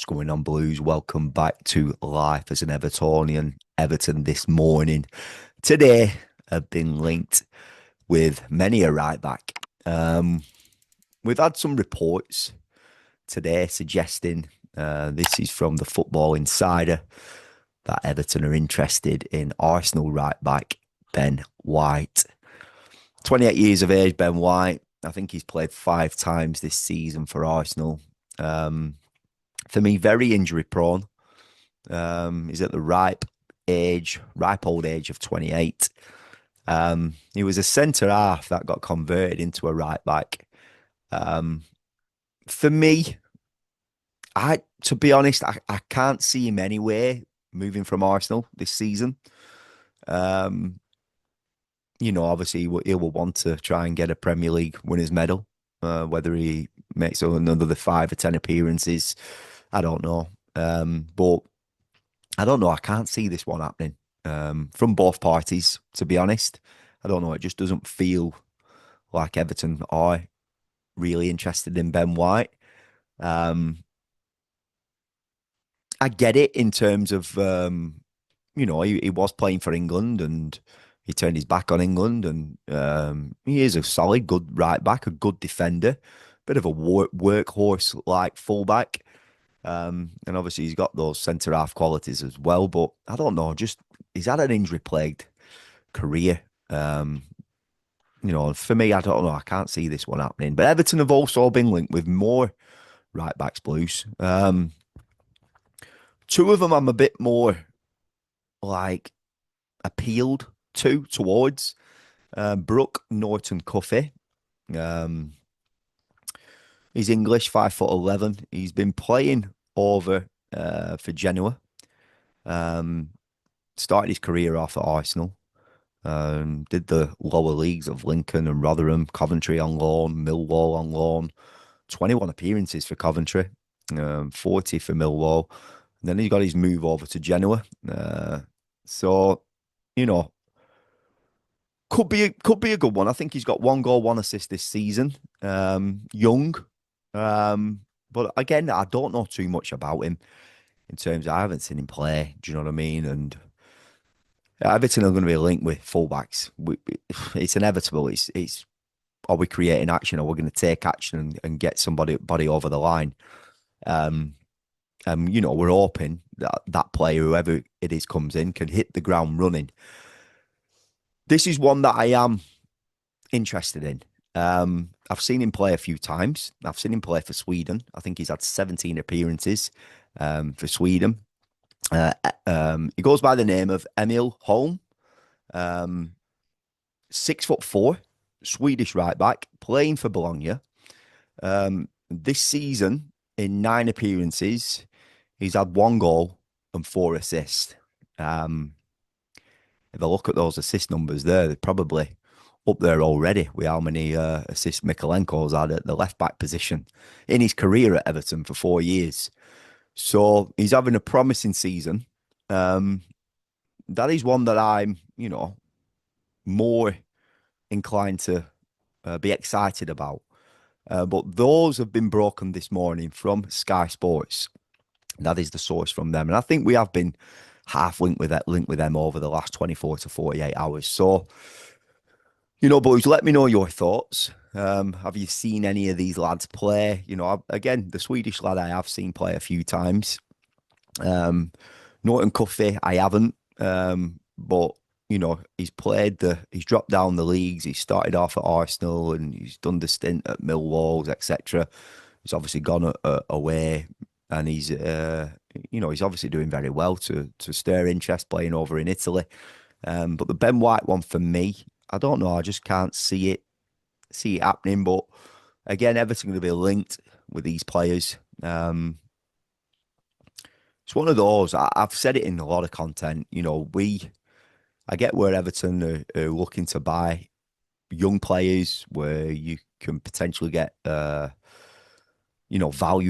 What's going on, Blues? Welcome back to Life as an Evertonian. Everton this morning. Today, have been linked with many a right back. We've had some reports today suggesting this is from the Football Insider that Everton are interested in Arsenal right back Ben White. 28 years of age, Ben White. I think he's played 5 times this season for Arsenal. For me, very injury prone. He's at the ripe old age of 28. He was a centre half that got converted into a right back. For me, to be honest, I can't see him anywhere moving from Arsenal this season. Obviously he will want to try and get a Premier League winners medal. Whether he makes another 5 or 10 appearances, I don't know. But I don't know. I can't see this one happening from both parties, to be honest. I don't know. It just doesn't feel like Everton are really interested in Ben White. I get it in terms of, he was playing for England and he turned his back on England, and he is a solid, good right back, a good defender, bit of a workhorse like fullback. And obviously he's got those centre half qualities as well. But I don't know, just he's had an injury plagued career. For me, I don't know. I can't see this one happening. But Everton have also been linked with more right backs, Blues. Two of them I'm a bit more like appealed towards. Brooke Norton-Cuffy. He's English, 5'11". He's been playing over for Genoa. Started his career off at Arsenal. Did the lower leagues of Lincoln and Rotherham, Coventry on loan, Millwall on loan. 21 appearances for Coventry, 40 for Millwall. And then he's got his move over to Genoa. So, you know, could be a good one. I think he's got 1 goal, 1 assist this season. Young. But again, I don't know too much about him in terms of I haven't seen him play. Do you know what I mean? And Everton are going to be linked with fullbacks. It's inevitable. It's are we creating action? Or we're going to take action and get somebody over the line? We're hoping that that player, whoever it is, comes in, can hit the ground running. This is one that I am interested in. I've seen him play a few times. I've seen him play for Sweden. I think he's had 17 appearances for Sweden. He goes by the name of Emil Holm. 6'4", Swedish right back, playing for Bologna. This season, in 9 appearances, he's had 1 goal and 4 assists. If I look at those assist numbers there, they're probably up there already with how many assists Mikalenko's had at the left back position in his career at Everton for 4 years. So he's having a promising season. That is one that I'm, more inclined to be excited about. But those have been broken this morning from Sky Sports. That is the source from them. And I think we have been half linked with them over the last 24 to 48 hours. So, boys, let me know your thoughts. Have you seen any of these lads play? Again, the Swedish lad I have seen play a few times. Norton-Cuffy, I haven't. But, he's dropped down the leagues. He started off at Arsenal and he's done the stint at Millwall, etc. He's obviously gone away and he's obviously doing very well to stir interest playing over in Italy. But the Ben White one for me, I don't know. I just can't see it happening. But again, Everton going to be linked with these players. It's one of those. I've said it in a lot of content. I get where Everton are looking to buy young players where you can potentially get value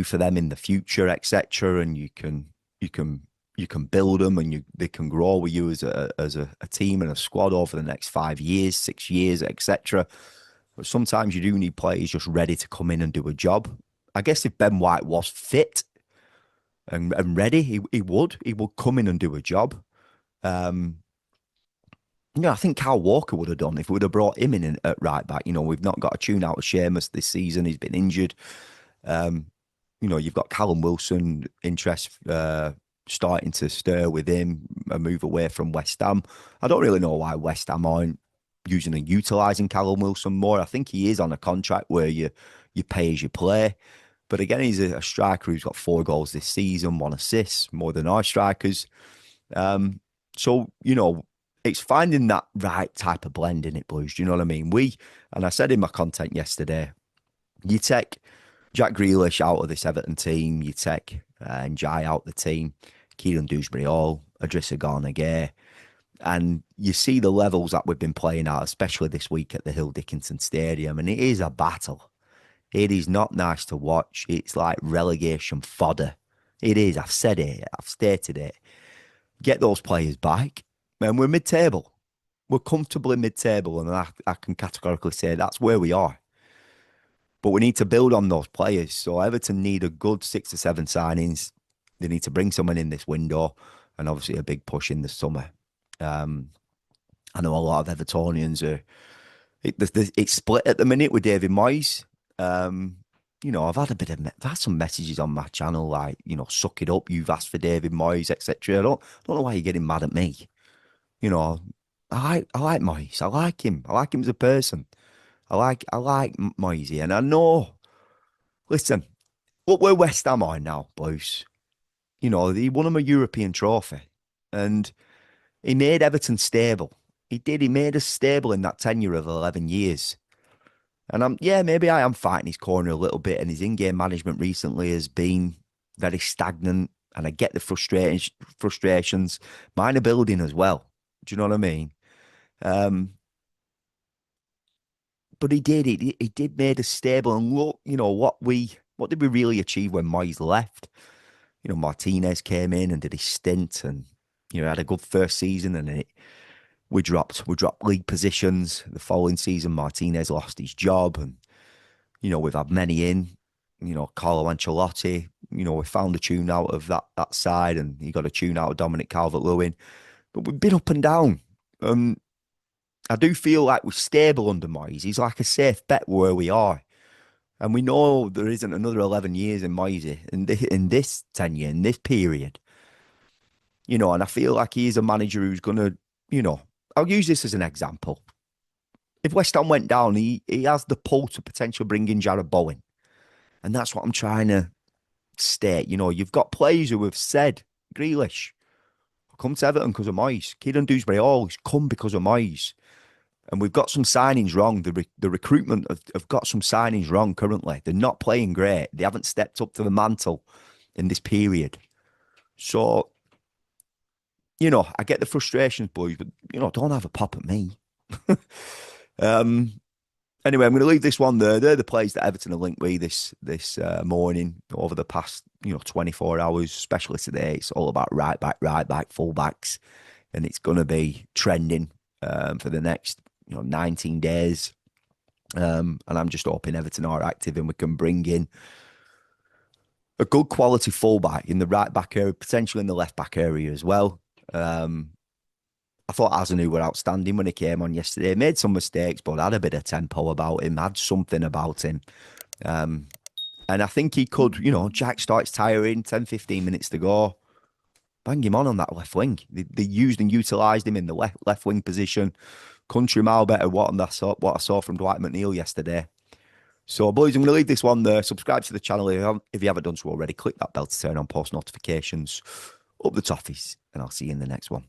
for them in the future, etc. And you can build them and they can grow with you as a team and a squad over the next 5 years, 6 years, etc. But sometimes you do need players just ready to come in and do a job. I guess if Ben White was fit, and ready. He would come in and do a job. Um, I think Kyle Walker would have done if we would have brought him in at right back. We've not got a tune out of Seamus this season. He's been injured. Um, you've got Callum Wilson interest starting to stir with him, a move away from West Ham. I don't really know why West Ham aren't using and utilising Callum Wilson more. I think he is on a contract where you pay as you play. But again, he's a striker who's got 4 goals this season, 1 assist, more than our strikers. So, it's finding that right type of blend in it, Blues. Do you know what I mean? And I said in my content yesterday, you take Jack Grealish out of this Everton team, you take Njai out the team, Kieran Dewsbury-Hall, Idrissa Gana Gueye, and you see the levels that we've been playing at, especially this week at the Hill Dickinson Stadium, and it is a battle. It is not nice to watch. It's like relegation fodder. It is. I've said it. I've stated it. Get those players back, and we're mid-table. We're comfortably mid-table, and I can categorically say that's where we are. But we need to build on those players. So Everton need a good 6 or 7 signings. They need to bring someone in this window, and obviously a big push in the summer. I know a lot of Evertonians are. It's split at the minute with David Moyes. I've had some messages on my channel like, suck it up. You've asked for David Moyes, etc. I don't know why you're getting mad at me. I like Moyes. I like him. I like him as a person. I like Moisey, and I know. Listen, look where West Ham are now, boys. He won him a European trophy, and he made Everton stable. He did. He made us stable in that tenure of 11 years. And maybe I am fighting his corner a little bit, and his in-game management recently has been very stagnant. And I get the frustrations. Mine are building as well. Do you know what I mean? But he did. He did made us stable. And look, what did we really achieve when Moyes left? Martinez came in and did his stint, and had a good first season, and then we dropped league positions. The following season, Martinez lost his job, and we've had many in. Carlo Ancelotti. We found a tune out of that side, and he got a tune out of Dominic Calvert-Lewin. But we've been up and down. I do feel like we're stable under Moyes. He's like a safe bet where we are. And we know there isn't another 11 years in Moyes in this tenure, in this period. And I feel like he is a manager who's going to, I'll use this as an example. If West Ham went down, he has the pull to potentially bring in Jarrod Bowen. And that's what I'm trying to state. You've got players who have said, Grealish, come to Everton because of Moyes. Kieran Dewsbury-Hall, he's come because of Moyes. And we've got some signings wrong. The recruitment have got some signings wrong currently. They're not playing great. They haven't stepped up to the mantle in this period. So, I get the frustrations, boys, but, don't have a pop at me. Anyway, I'm going to leave this one there. They're the players that Everton are linked with this morning over the past, 24 hours, especially today. It's all about right back, full backs. And it's going to be trending for the next 19 days. And I'm just hoping Everton are active and we can bring in a good quality fullback in the right back area, potentially in the left back area as well. I thought Azanu were outstanding when he came on yesterday. Made some mistakes, but had a bit of tempo about him, had something about him. And I think he could, Jack starts tiring, 10, 15 minutes to go. Bang him on that left wing. They used and utilised him in the left wing position. Country mile better what I saw from Dwight McNeil yesterday. So, boys, I'm going to leave this one there. Subscribe to the channel if you haven't done so already. Click that bell to turn on post notifications. Up the toffees, and I'll see you in the next one.